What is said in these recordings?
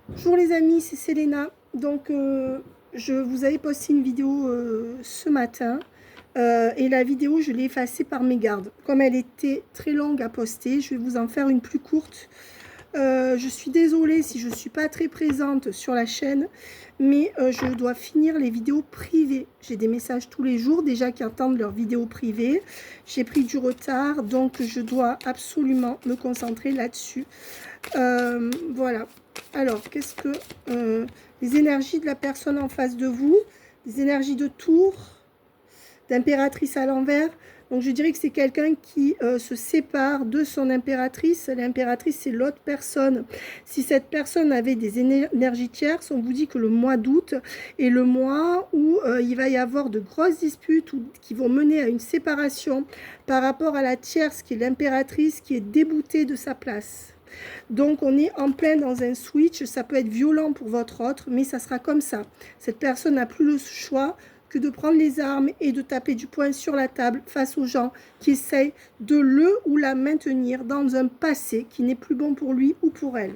Bonjour les amis, c'est Selena. Donc, je vous avais posté une vidéo ce matin et la vidéo, je l'ai effacée par mégarde. Comme elle était très longue à poster, je vais vous en faire une plus courte. Je suis désolée si je ne suis pas très présente sur la chaîne, mais je dois finir les vidéos privées. J'ai des messages tous les jours déjà qui attendent leurs vidéos privées. J'ai pris du retard, donc je dois absolument me concentrer là-dessus. Voilà. Alors, qu'est-ce que les énergies de la personne en face de vous, les énergies de tour, d'impératrice à l'envers. Donc, je dirais que c'est quelqu'un qui se sépare de son impératrice. L'impératrice, c'est l'autre personne. Si cette personne avait des énergies tierces, on vous dit que le mois d'août est le mois où il va y avoir de grosses disputes qui vont mener à une séparation par rapport à la tierce, qui est l'impératrice, qui est déboutée de sa place. Donc on est en plein dans un switch, ça peut être violent pour votre autre, mais ça sera comme ça. Cette personne n'a plus le choix que de prendre les armes et de taper du poing sur la table face aux gens qui essayent de le ou la maintenir dans un passé qui n'est plus bon pour lui ou pour elle.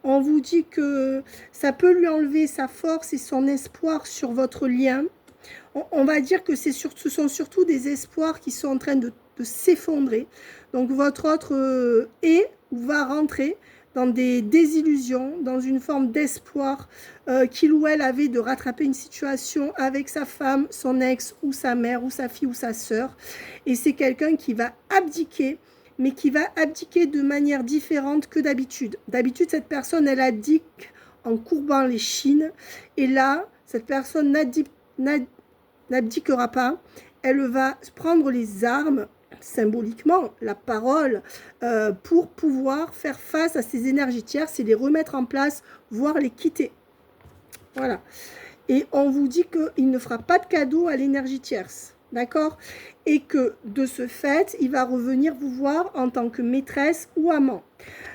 On vous dit que ça peut lui enlever sa force et son espoir sur votre lien. On va dire que ce sont surtout des espoirs qui sont en train de s'effondrer. Donc votre autre est ou va rentrer dans des désillusions, dans une forme d'espoir qu'il ou elle avait de rattraper une situation avec sa femme, son ex ou sa mère ou sa fille ou sa sœur. Et c'est quelqu'un qui va abdiquer, mais qui va abdiquer de manière différente que d'habitude. D'habitude, cette personne, elle abdique en courbant les chines. Et là, cette personne n'abdiquera pas. Elle va prendre les armes, symboliquement, la parole, pour pouvoir faire face à ces énergies tierces et les remettre en place, voire les quitter. Voilà. Et on vous dit qu'il ne fera pas de cadeau à l'énergie tierce. D'accord? Et que de ce fait, il va revenir vous voir en tant que maîtresse ou amant.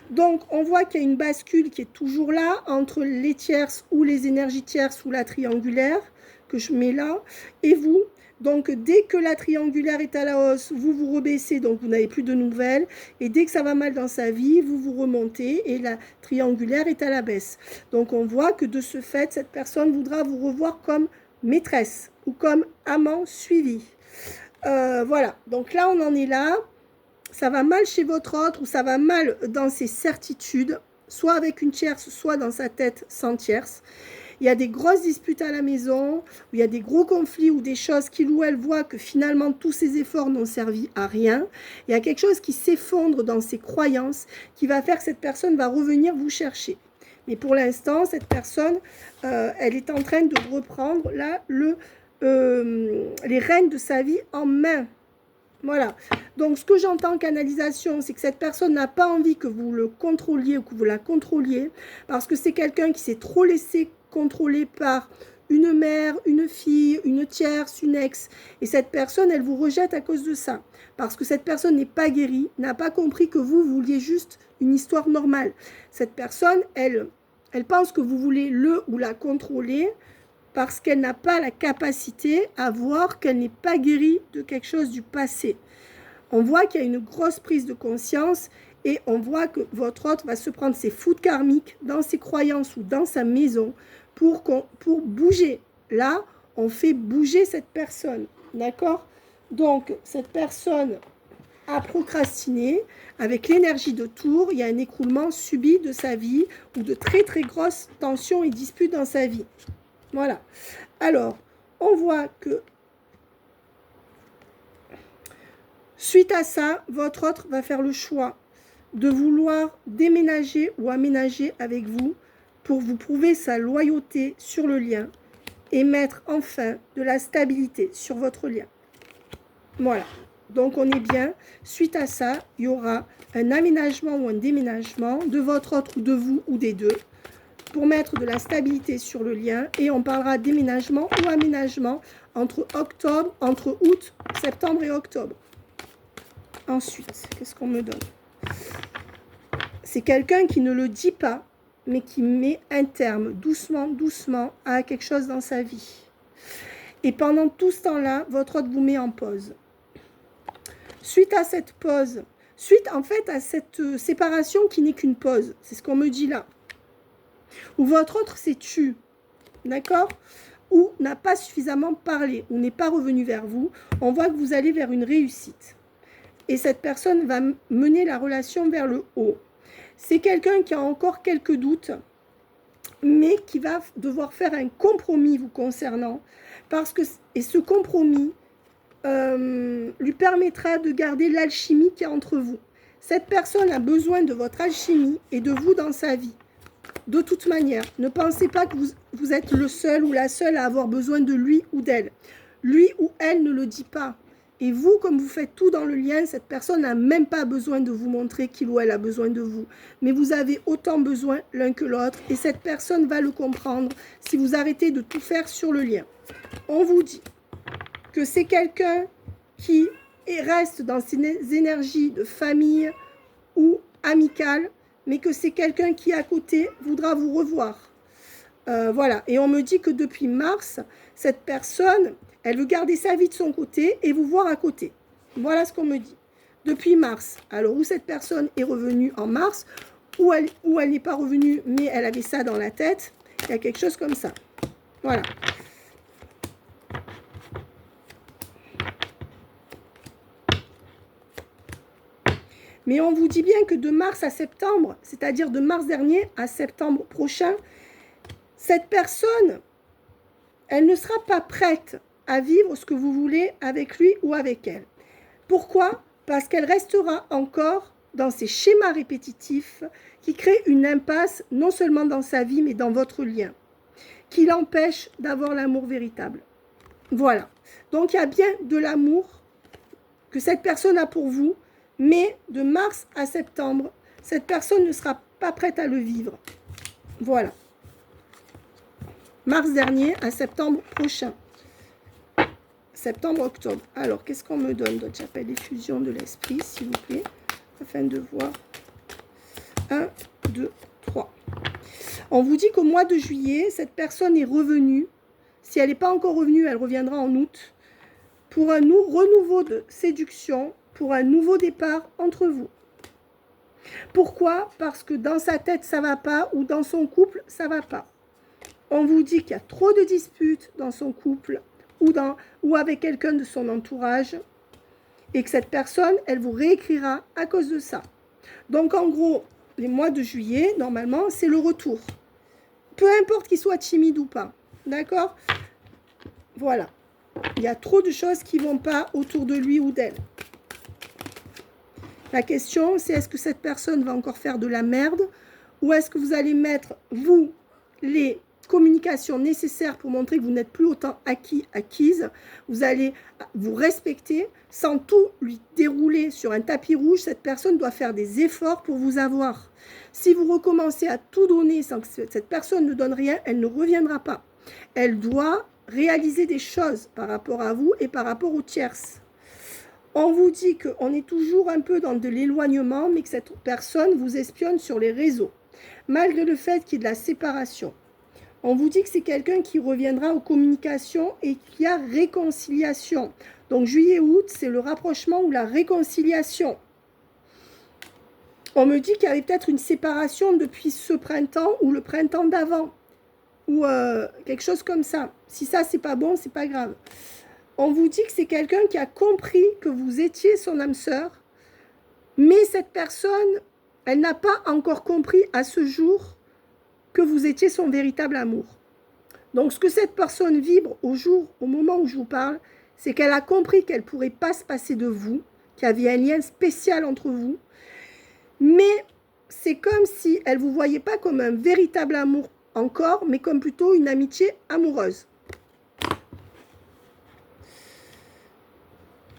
Donc, on voit qu'il y a une bascule qui est toujours là entre les tierces ou les énergies tierces ou la triangulaire que je mets là et vous. Donc, dès que la triangulaire est à la hausse, vous vous rebaissez, donc vous n'avez plus de nouvelles. Et dès que ça va mal dans sa vie, vous vous remontez et la triangulaire est à la baisse. Donc, on voit que de ce fait, cette personne voudra vous revoir comme maîtresse ou comme amant suivi. Voilà, donc là, on en est là. Ça va mal chez votre autre ou ça va mal dans ses certitudes, soit avec une tierce, soit dans sa tête sans tierce. Il y a des grosses disputes à la maison, où il y a des gros conflits ou des choses qu'il ou elle voit que finalement tous ces efforts n'ont servi à rien. Il y a quelque chose qui s'effondre dans ses croyances qui va faire que cette personne va revenir vous chercher. Mais pour l'instant, cette personne, elle est en train de reprendre là les rênes de sa vie en main. Voilà. Donc, ce que j'entends en canalisation, c'est que cette personne n'a pas envie que vous le contrôliez ou que vous la contrôliez, parce que c'est quelqu'un qui s'est trop laissé contrôler par une mère, une fille, une tierce, une ex. Et cette personne, elle vous rejette à cause de ça. Parce que cette personne n'est pas guérie, n'a pas compris que vous vouliez juste une histoire normale. Cette personne, elle pense que vous voulez le ou la contrôler, parce qu'elle n'a pas la capacité à voir qu'elle n'est pas guérie de quelque chose du passé. On voit qu'il y a une grosse prise de conscience et on voit que votre autre va se prendre ses foudres karmiques dans ses croyances ou dans sa maison pour bouger. Là, on fait bouger cette personne. D'accord? Donc, cette personne a procrastiné. Avec l'énergie de tour, il y a un écroulement subi de sa vie ou de très très grosses tensions et disputes dans sa vie. Voilà. Alors, on voit que suite à ça, votre autre va faire le choix de vouloir déménager ou aménager avec vous pour vous prouver sa loyauté sur le lien et mettre enfin de la stabilité sur votre lien. Voilà. Donc, on est bien. Suite à ça, il y aura un aménagement ou un déménagement de votre autre ou de vous ou des deux pour mettre de la stabilité sur le lien et on parlera déménagement ou aménagement entre août, septembre et octobre. Ensuite, qu'est-ce qu'on me donne? C'est quelqu'un qui ne le dit pas, mais qui met un terme doucement, doucement à quelque chose dans sa vie. Et pendant tout ce temps-là, votre autre vous met en pause. Suite à cette pause, suite en fait à cette séparation qui n'est qu'une pause, c'est ce qu'on me dit là. Ou votre autre s'est tu, d'accord? Ou n'a pas suffisamment parlé, ou n'est pas revenu vers vous. On voit que vous allez vers une réussite. Et cette personne va mener la relation vers le haut. C'est quelqu'un qui a encore quelques doutes, mais qui va devoir faire un compromis vous concernant, parce que, et ce compromis lui permettra de garder l'alchimie qui est entre vous. Cette personne a besoin de votre alchimie et de vous dans sa vie. De toute manière, ne pensez pas que vous êtes le seul ou la seule à avoir besoin de lui ou d'elle. Lui ou elle ne le dit pas. Et vous, comme vous faites tout dans le lien, cette personne n'a même pas besoin de vous montrer qu'il ou elle a besoin de vous. Mais vous avez autant besoin l'un que l'autre. Et cette personne va le comprendre si vous arrêtez de tout faire sur le lien. On vous dit que c'est quelqu'un qui reste dans ses énergies de famille ou amicale, mais que c'est quelqu'un qui, à côté, voudra vous revoir. Voilà. Et on me dit que depuis mars, cette personne, elle veut garder sa vie de son côté et vous voir à côté. Voilà ce qu'on me dit. Depuis mars. Alors, où cette personne est revenue en mars, ou elle n'est pas revenue, mais elle avait ça dans la tête, il y a quelque chose comme ça. Voilà. Mais on vous dit bien que de mars à septembre, c'est-à-dire de mars dernier à septembre prochain, cette personne, elle ne sera pas prête à vivre ce que vous voulez avec lui ou avec elle. Pourquoi? Parce qu'elle restera encore dans ces schémas répétitifs qui créent une impasse non seulement dans sa vie, mais dans votre lien, qui l'empêche d'avoir l'amour véritable. Voilà. Donc il y a bien de l'amour que cette personne a pour vous, mais de mars à septembre, cette personne ne sera pas prête à le vivre. Voilà. Mars dernier à septembre prochain. Septembre-octobre. Alors, qu'est-ce qu'on me donne d'autre? J'appelle l'effusion de l'esprit, s'il vous plaît, afin de voir. 1, 2, 3. On vous dit qu'au mois de juillet, cette personne est revenue. Si elle n'est pas encore revenue, elle reviendra en août. Pour un renouveau de séduction, pour un nouveau départ entre vous. Pourquoi? Parce que dans sa tête, ça ne va pas, ou dans son couple, ça ne va pas. On vous dit qu'il y a trop de disputes dans son couple, ou avec quelqu'un de son entourage, et que cette personne, elle vous réécrira à cause de ça. Donc, en gros, les mois de juillet, normalement, c'est le retour. Peu importe qu'il soit timide ou pas. D'accord? Voilà. Il y a trop de choses qui ne vont pas autour de lui ou d'elle. La question, c'est est-ce que cette personne va encore faire de la merde, ou est-ce que vous allez mettre, vous, les communications nécessaires pour montrer que vous n'êtes plus autant acquise, vous allez vous respecter sans tout lui dérouler sur un tapis rouge. Cette personne doit faire des efforts pour vous avoir. Si vous recommencez à tout donner sans que cette personne ne donne rien, elle ne reviendra pas. Elle doit réaliser des choses par rapport à vous et par rapport aux tierces. On vous dit qu'on est toujours un peu dans de l'éloignement, mais que cette personne vous espionne sur les réseaux, malgré le fait qu'il y ait de la séparation. On vous dit que c'est quelqu'un qui reviendra aux communications et qui a réconciliation. Donc juillet-août, c'est le rapprochement ou la réconciliation. On me dit qu'il y avait peut-être une séparation depuis ce printemps ou le printemps d'avant. Ou quelque chose comme ça. Si ça, c'est pas bon, c'est pas grave. On vous dit que c'est quelqu'un qui a compris que vous étiez son âme sœur, mais cette personne, elle n'a pas encore compris à ce jour que vous étiez son véritable amour. Donc, ce que cette personne vibre au moment où je vous parle, c'est qu'elle a compris qu'elle ne pourrait pas se passer de vous, qu'il y avait un lien spécial entre vous, mais c'est comme si elle ne vous voyait pas comme un véritable amour encore, mais comme plutôt une amitié amoureuse.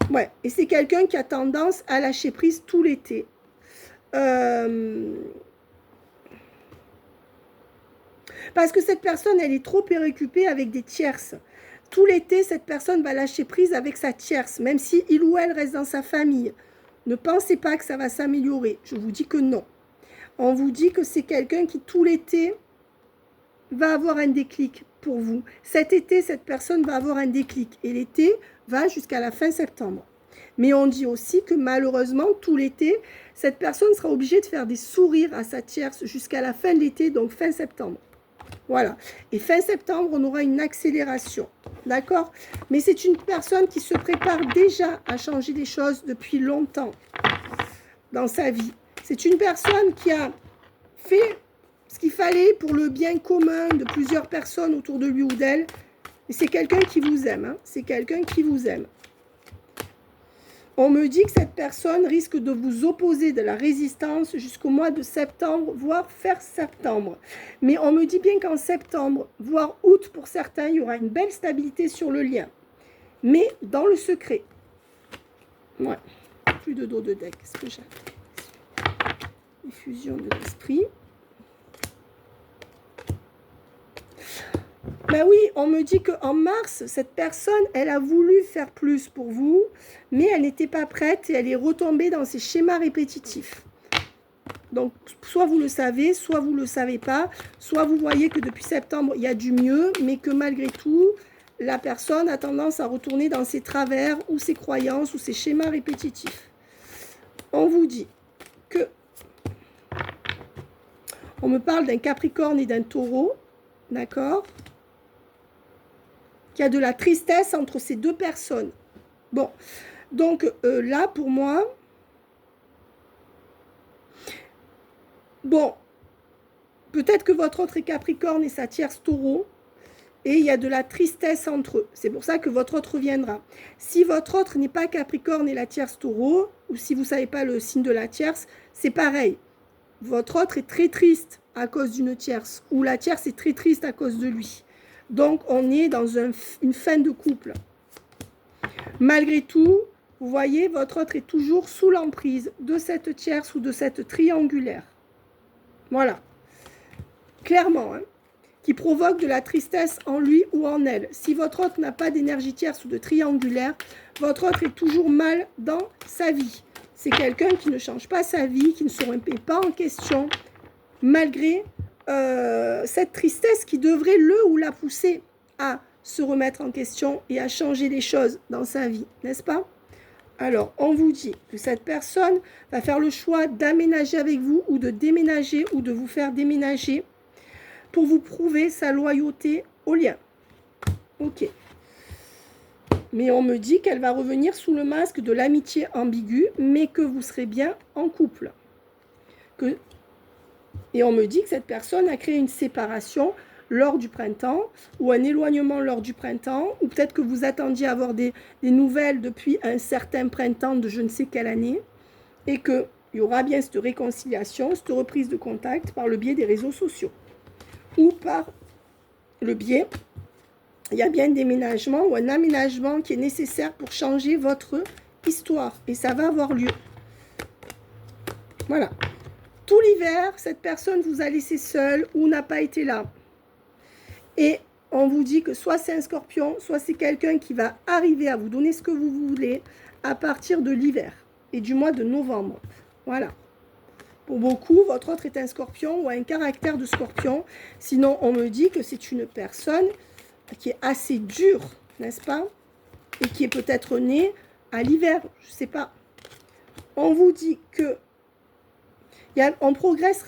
Ouais, et c'est quelqu'un qui a tendance à lâcher prise tout l'été. Parce que cette personne, elle est trop préoccupée avec des tierces. Tout l'été, cette personne va lâcher prise avec sa tierce, même si il ou elle reste dans sa famille. Ne pensez pas que ça va s'améliorer. Je vous dis que non. On vous dit que c'est quelqu'un qui, tout l'été, va avoir un déclic pour vous. Cet été, cette personne va avoir un déclic. Et l'été va jusqu'à la fin septembre. Mais on dit aussi que malheureusement, tout l'été, cette personne sera obligée de faire des sourires à sa tierce jusqu'à la fin de l'été, donc fin septembre. Voilà. Et fin septembre, on aura une accélération. D'accord? Mais c'est une personne qui se prépare déjà à changer les choses depuis longtemps dans sa vie. C'est une personne qui a fait ce qu'il fallait pour le bien commun de plusieurs personnes autour de lui ou d'elle. Et c'est quelqu'un qui vous aime. Hein? C'est quelqu'un qui vous aime. On me dit que cette personne risque de vous opposer de la résistance jusqu'au mois de septembre, voire faire septembre. Mais on me dit bien qu'en septembre, voire août pour certains, il y aura une belle stabilité sur le lien. Mais dans le secret. Ouais. Plus de dos de deck. Qu'est-ce que j'ai? Effusion de l'esprit. Ben oui, on me dit qu'en mars, cette personne, elle a voulu faire plus pour vous, mais elle n'était pas prête et elle est retombée dans ses schémas répétitifs. Donc, soit vous le savez, soit vous ne le savez pas, soit vous voyez que depuis septembre, il y a du mieux, mais que malgré tout, la personne a tendance à retourner dans ses travers ou ses croyances ou ses schémas répétitifs. On vous dit que... On me parle d'un Capricorne et d'un Taureau, d'accord ? Qu'il y a de la tristesse entre ces deux personnes. Bon, donc là, pour moi... Bon, peut-être que votre autre est Capricorne et sa tierce Taureau, et il y a de la tristesse entre eux. C'est pour ça que votre autre reviendra. Si votre autre n'est pas Capricorne et la tierce Taureau, ou si vous ne savez pas le signe de la tierce, c'est pareil. Votre autre est très triste à cause d'une tierce, ou la tierce est très triste à cause de lui. Donc, on est dans une fin de couple. Malgré tout, vous voyez, votre autre est toujours sous l'emprise de cette tierce ou de cette triangulaire. Voilà. Clairement, hein, qui provoque de la tristesse en lui ou en elle. Si votre autre n'a pas d'énergie tierce ou de triangulaire, votre autre est toujours mal dans sa vie. C'est quelqu'un qui ne change pas sa vie, qui ne se remet pas en question, malgré cette tristesse qui devrait le ou la pousser à se remettre en question et à changer les choses dans sa vie, n'est-ce pas? Alors, on vous dit que cette personne va faire le choix d'aménager avec vous ou de déménager ou de vous faire déménager pour vous prouver sa loyauté au lien. Ok. Mais on me dit qu'elle va revenir sous le masque de l'amitié ambiguë, mais que vous serez bien en couple. Et on me dit que cette personne a créé une séparation lors du printemps, ou un éloignement lors du printemps, ou peut-être que vous attendiez à avoir des nouvelles depuis un certain printemps de je ne sais quelle année, et qu'il y aura bien cette réconciliation, cette reprise de contact par le biais des réseaux sociaux. Ou par le biais, il y a bien un déménagement ou un aménagement qui est nécessaire pour changer votre histoire, et ça va avoir lieu. Voilà. Tout l'hiver, cette personne vous a laissé seul ou n'a pas été là. Et on vous dit que soit c'est un scorpion, soit c'est quelqu'un qui va arriver à vous donner ce que vous voulez à partir de l'hiver et du mois de novembre. Voilà. Pour beaucoup, votre autre est un scorpion ou un caractère de scorpion. Sinon, on me dit que c'est une personne qui est assez dure, n'est-ce pas? Et qui est peut-être née à l'hiver, je ne sais pas. On vous dit que on progresse.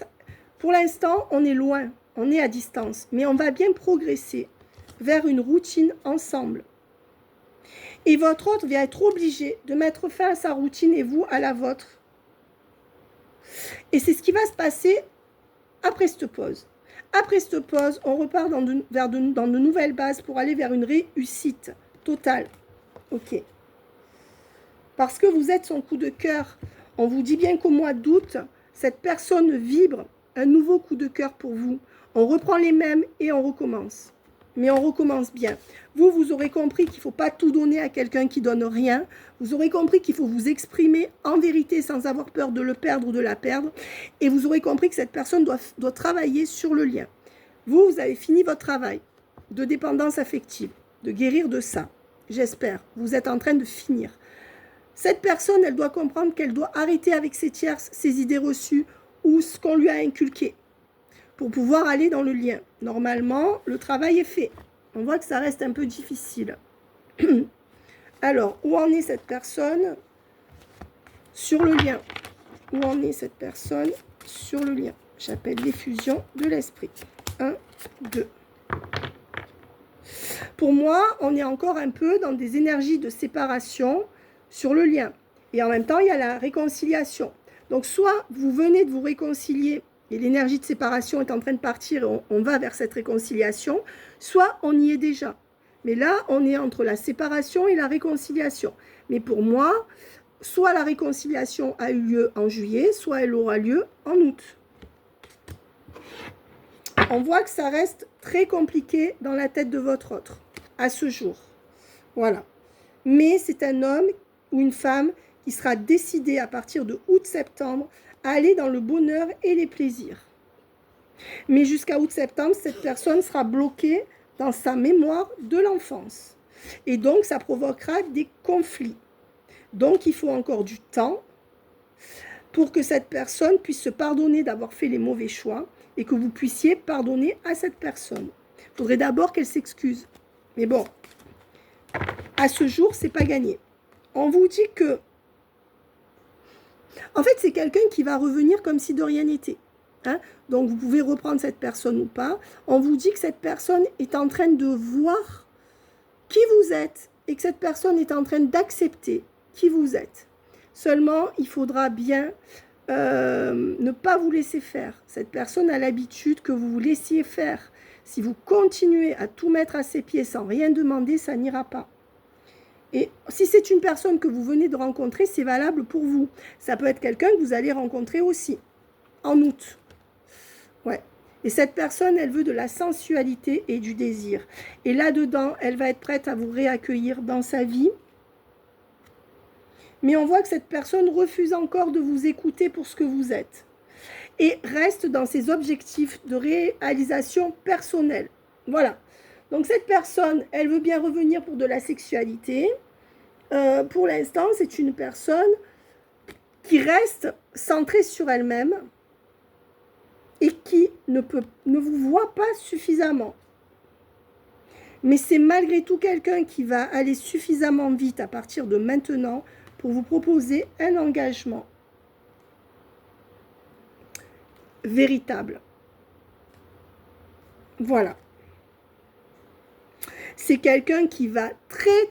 Pour l'instant, on est loin. On est à distance, mais on va bien progresser vers une routine ensemble. Et votre autre va être obligé de mettre fin à sa routine et vous à la vôtre. Et c'est ce qui va se passer après cette pause. Après cette pause, on repart dans de nouvelles bases pour aller vers une réussite totale. Ok. Parce que vous êtes son coup de cœur. On vous dit bien qu'au mois d'août, cette personne vibre un nouveau coup de cœur pour vous. On reprend les mêmes et on recommence. Mais on recommence bien. Vous aurez compris qu'il ne faut pas tout donner à quelqu'un qui ne donne rien. Vous aurez compris qu'il faut vous exprimer en vérité sans avoir peur de le perdre ou de la perdre. Et vous aurez compris que cette personne doit travailler sur le lien. Vous avez fini votre travail de dépendance affective, de guérir de ça. J'espère. Vous êtes en train de finir. Cette personne, elle doit comprendre qu'elle doit arrêter avec ses tierces, ses idées reçues ou ce qu'on lui a inculqué, pour pouvoir aller dans le lien. Normalement, le travail est fait. On voit que ça reste un peu difficile. Alors, où en est cette personne sur le lien? Où en est cette personne sur le lien? J'appelle l'effusion de l'esprit. 1, 2. Pour moi, on est encore un peu dans des énergies de séparation sur le lien. Et en même temps, il y a la réconciliation. Donc, soit vous venez de vous réconcilier et l'énergie de séparation est en train de partir et on va vers cette réconciliation, soit on y est déjà. Mais là, on est entre la séparation et la réconciliation. Mais pour moi, soit la réconciliation a eu lieu en juillet, soit elle aura lieu en août. On voit que ça reste très compliqué dans la tête de votre autre, à ce jour. Voilà. Mais c'est un homme ou une femme qui sera décidé à partir de août-septembre à aller dans le bonheur et les plaisirs. Mais jusqu'à août-septembre, cette personne sera bloquée dans sa mémoire de l'enfance. Et donc, ça provoquera des conflits. Donc, il faut encore du temps pour que cette personne puisse se pardonner d'avoir fait les mauvais choix et que vous puissiez pardonner à cette personne. Il faudrait d'abord qu'elle s'excuse. Mais bon, à ce jour, c'est pas gagné. On vous dit que... En fait, c'est quelqu'un qui va revenir comme si de rien n'était. Hein? Donc, vous pouvez reprendre cette personne ou pas. On vous dit que cette personne est en train de voir qui vous êtes et que cette personne est en train d'accepter qui vous êtes. Seulement, il faudra bien ne pas vous laisser faire. Cette personne a l'habitude que vous vous laissiez faire. Si vous continuez à tout mettre à ses pieds sans rien demander, ça n'ira pas. Et si c'est une personne que vous venez de rencontrer, c'est valable pour vous. Ça peut être quelqu'un que vous allez rencontrer aussi, en août. Ouais. Et cette personne, elle veut de la sensualité et du désir. Et là-dedans, elle va être prête à vous réaccueillir dans sa vie. Mais on voit que cette personne refuse encore de vous écouter pour ce que vous êtes. Et reste dans ses objectifs de réalisation personnelle. Voilà. Donc cette personne, elle veut bien revenir pour de la sexualité. Pour l'instant, c'est une personne qui reste centrée sur elle-même et qui ne vous voit pas suffisamment. Mais c'est malgré tout quelqu'un qui va aller suffisamment vite à partir de maintenant pour vous proposer un engagement véritable. Voilà. C'est quelqu'un qui va très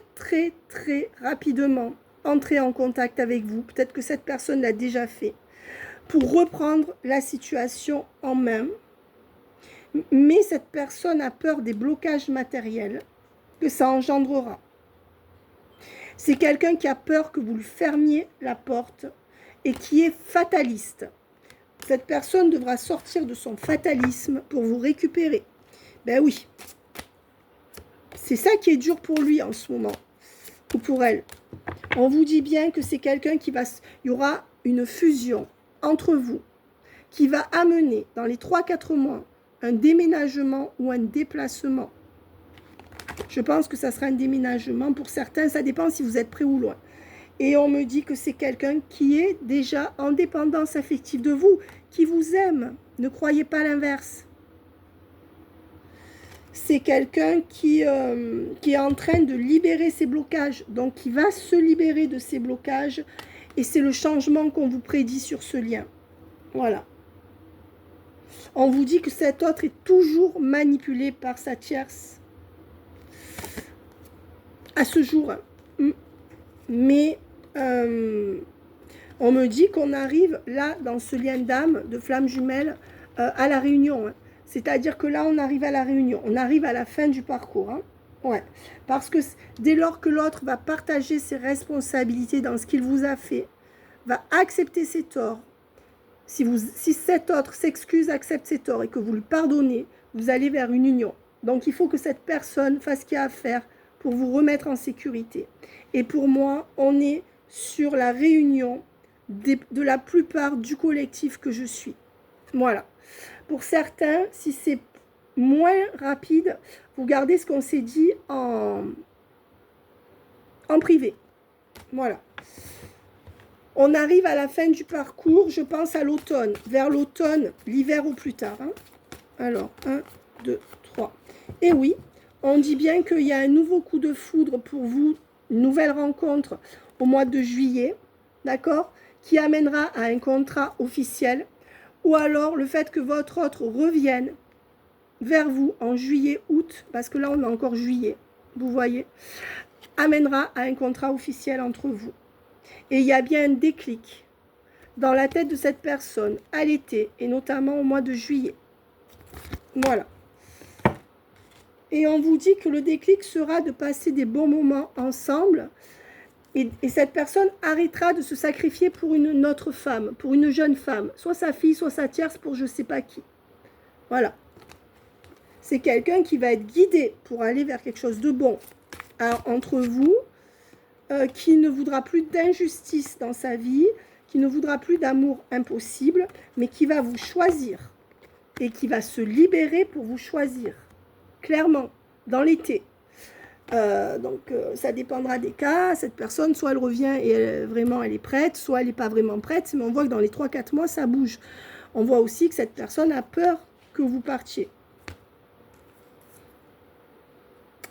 rapidement entrer en contact avec vous. Peut-être que cette personne l'a déjà fait. Pour reprendre la situation en main. Mais cette personne a peur des blocages matériels que ça engendrera. C'est quelqu'un qui a peur que vous lui fermiez la porte et qui est fataliste. Cette personne devra sortir de son fatalisme pour vous récupérer. Ben oui. C'est ça qui est dur pour lui en ce moment, ou pour elle. On vous dit bien que c'est quelqu'un qui va... Il y aura une fusion entre vous qui va amener dans les 3-4 mois un déménagement ou un déplacement. Je pense que ça sera un déménagement. Pour certains, ça dépend si vous êtes près ou loin. Et on me dit que c'est quelqu'un qui est déjà en dépendance affective de vous, qui vous aime. Ne croyez pas l'inverse. C'est quelqu'un qui est en train de libérer ses blocages. Donc, qui va se libérer de ses blocages. Et c'est le changement qu'on vous prédit sur ce lien. Voilà. On vous dit que cet autre est toujours manipulé par sa tierce. À ce jour. Mais on me dit qu'on arrive là, dans ce lien d'âme, de flamme jumelle, à la réunion. Hein. C'est-à-dire que là, on arrive à la réunion. On arrive à la fin du parcours. Hein. Ouais. Parce que dès lors que l'autre va partager ses responsabilités dans ce qu'il vous a fait, va accepter ses torts, si cet autre s'excuse, accepte ses torts et que vous lui pardonnez, vous allez vers une union. Donc, il faut que cette personne fasse ce qu'il y a à faire pour vous remettre en sécurité. Et pour moi, on est sur la réunion de la plupart du collectif que je suis. Voilà. Pour certains, si c'est moins rapide, vous gardez ce qu'on s'est dit en privé. Voilà. On arrive à la fin du parcours, je pense à l'automne. Vers l'automne, l'hiver au plus tard. Hein. Alors, 1, 2, 3. Et oui, on dit bien qu'il y a un nouveau coup de foudre pour vous une nouvelle rencontre au mois de juillet, d'accord, qui amènera à un contrat officiel, ou alors le fait que votre autre revienne vers vous en juillet, août, parce que là on a encore juillet, vous voyez, amènera à un contrat officiel entre vous. Et il y a bien un déclic dans la tête de cette personne à l'été, et notamment au mois de juillet. Voilà. Et on vous dit que le déclic sera de passer des bons moments ensemble, et cette personne arrêtera de se sacrifier pour une autre femme, pour une jeune femme, soit sa fille, soit sa tierce, pour je ne sais pas qui. Voilà. C'est quelqu'un qui va être guidé pour aller vers quelque chose de bon entre vous, qui ne voudra plus d'injustice dans sa vie, qui ne voudra plus d'amour impossible, mais qui va vous choisir et qui va se libérer pour vous choisir, clairement, dans l'été. Ça dépendra des cas. Cette personne, soit elle revient et vraiment elle est prête, soit elle n'est pas vraiment prête, mais on voit que dans les 3-4 mois, ça bouge. On voit aussi que cette personne a peur que vous partiez.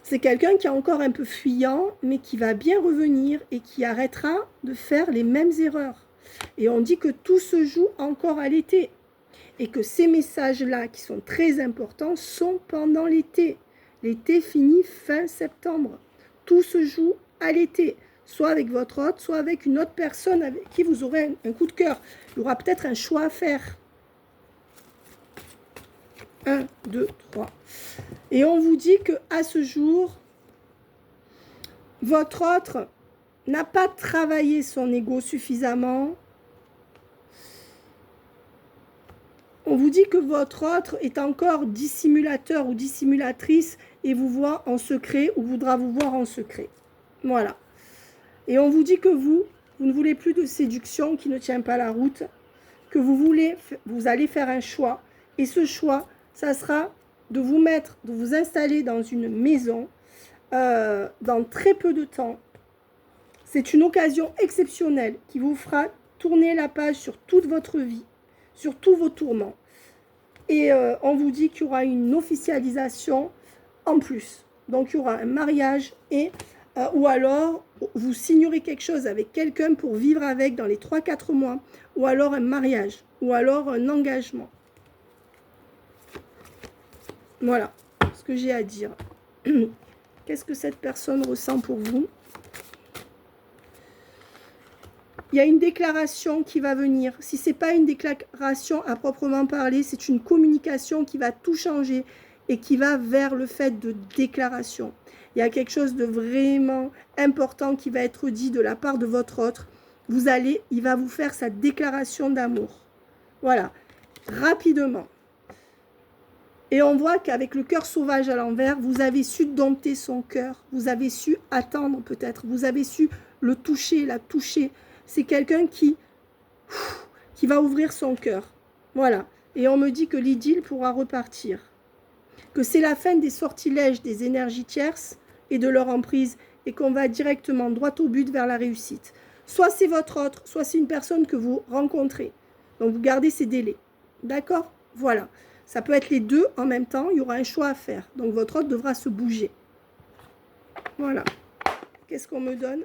C'est quelqu'un qui est encore un peu fuyant, mais qui va bien revenir et qui arrêtera de faire les mêmes erreurs. Et on dit que tout se joue encore à l'été. Et que ces messages-là, qui sont très importants, sont pendant l'été. L'été finit fin septembre. Tout se joue à l'été. Soit avec votre hôte, soit avec une autre personne avec qui vous aurez un coup de cœur. Il y aura peut-être un choix à faire. 1, 2, 3. Et on vous dit qu'à ce jour, votre autre n'a pas travaillé son ego suffisamment. On vous dit que votre autre est encore dissimulateur ou dissimulatrice et vous voit en secret ou voudra vous voir en secret. Voilà. Et on vous dit que vous ne voulez plus de séduction qui ne tient pas la route, que vous allez faire un choix. Et ce choix, ça sera de vous installer dans une maison dans très peu de temps. C'est une occasion exceptionnelle qui vous fera tourner la page sur toute votre vie, sur tous vos tourments. Et on vous dit qu'il y aura une officialisation en plus. Donc il y aura un mariage ou alors vous signerez quelque chose avec quelqu'un pour vivre avec dans les 3-4 mois, ou alors un mariage, ou alors un engagement. Voilà ce que j'ai à dire. Qu'est-ce que cette personne ressent pour vous? Il y a une déclaration qui va venir. Si ce n'est pas une déclaration à proprement parler, c'est une communication qui va tout changer et qui va vers le fait de déclaration. Il y a quelque chose de vraiment important qui va être dit de la part de votre autre. Il va vous faire sa déclaration d'amour. Voilà, rapidement. Et on voit qu'avec le cœur sauvage à l'envers, vous avez su dompter son cœur. Vous avez su attendre peut-être. Vous avez su le toucher, la toucher. C'est quelqu'un qui va ouvrir son cœur. Voilà. Et on me dit que l'idylle pourra repartir. Que c'est la fin des sortilèges des énergies tierces et de leur emprise et qu'on va directement droit au but vers la réussite. Soit c'est votre autre, soit c'est une personne que vous rencontrez. Donc vous gardez ces délais. D'accord? Voilà. Ça peut être les deux en même temps. Il y aura un choix à faire. Donc votre autre devra se bouger. Voilà. Qu'est-ce qu'on me donne?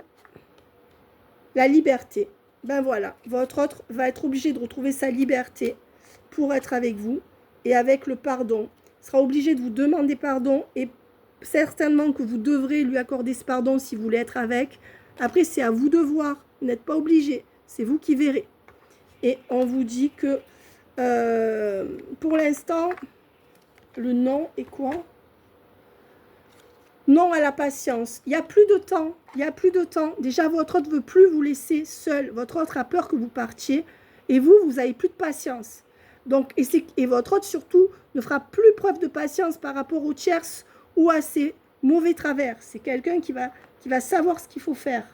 La liberté. Ben voilà, votre autre va être obligé de retrouver sa liberté pour être avec vous et avec le pardon. Il sera obligé de vous demander pardon et certainement que vous devrez lui accorder ce pardon si vous voulez être avec. Après, c'est à vous de voir. Vous n'êtes pas obligé. C'est vous qui verrez. Et on vous dit que pour l'instant, le non est quoi? Non à la patience. Il n'y a plus de temps. Il n'y a plus de temps. Déjà, votre autre ne veut plus vous laisser seul. Votre autre a peur que vous partiez. Et vous n'avez plus de patience. Donc, et votre autre, surtout, ne fera plus preuve de patience par rapport aux tierces ou à ses mauvais travers. C'est quelqu'un qui va savoir ce qu'il faut faire.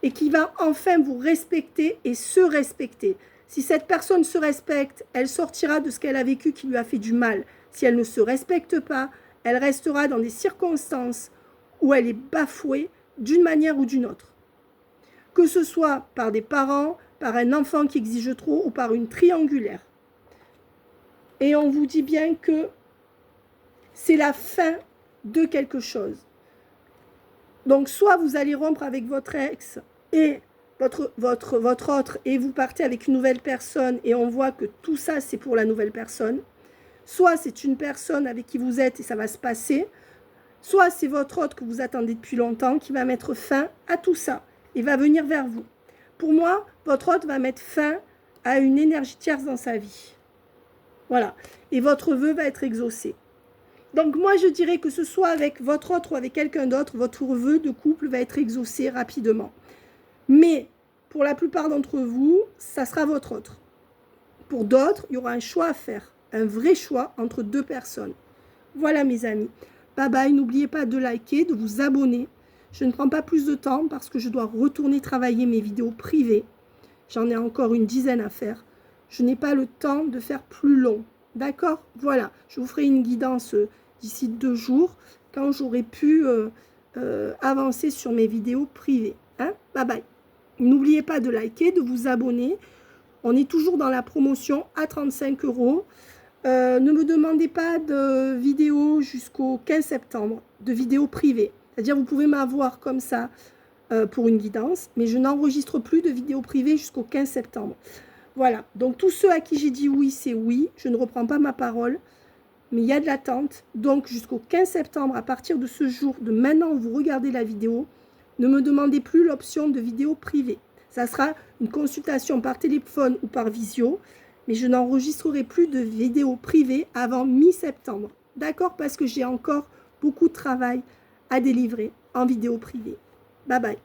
Et qui va enfin vous respecter et se respecter. Si cette personne se respecte, elle sortira de ce qu'elle a vécu qui lui a fait du mal. Si elle ne se respecte pas, elle restera dans des circonstances où elle est bafouée d'une manière ou d'une autre. Que ce soit par des parents, par un enfant qui exige trop ou par une triangulaire. Et on vous dit bien que c'est la fin de quelque chose. Donc, soit vous allez rompre avec votre ex et votre autre et vous partez avec une nouvelle personne et on voit que tout ça, c'est pour la nouvelle personne. Soit c'est une personne avec qui vous êtes et ça va se passer. Soit c'est votre autre que vous attendez depuis longtemps qui va mettre fin à tout ça et va venir vers vous. Pour moi, votre autre va mettre fin à une énergie tierce dans sa vie. Voilà. Et votre vœu va être exaucé. Donc moi, je dirais que ce soit avec votre autre ou avec quelqu'un d'autre, votre vœu de couple va être exaucé rapidement. Mais pour la plupart d'entre vous, ça sera votre autre. Pour d'autres, il y aura un choix à faire. Un vrai choix entre deux personnes. Voilà mes amis. Bye bye. N'oubliez pas de liker, de vous abonner. Je ne prends pas plus de temps parce que je dois retourner travailler mes vidéos privées. J'en ai encore une dizaine à faire. Je n'ai pas le temps de faire plus long. D'accord? Voilà. Je vous ferai une guidance d'ici 2 jours quand j'aurai pu avancer sur mes vidéos privées. Hein? Bye bye. N'oubliez pas de liker, de vous abonner. On est toujours dans la promotion à 35 €. Ne me demandez pas de vidéos jusqu'au 15 septembre, de vidéos privées. C'est-à-dire vous pouvez m'avoir comme ça pour une guidance, mais je n'enregistre plus de vidéos privées jusqu'au 15 septembre. Voilà, donc tous ceux à qui j'ai dit oui, c'est oui. Je ne reprends pas ma parole, mais il y a de l'attente. Donc jusqu'au 15 septembre, à partir de ce jour, de maintenant où vous regardez la vidéo, ne me demandez plus l'option de vidéo privée. Ça sera une consultation par téléphone ou par visio, mais je n'enregistrerai plus de vidéos privées avant mi-septembre. D'accord? Parce que j'ai encore beaucoup de travail à délivrer en vidéo privée. Bye bye.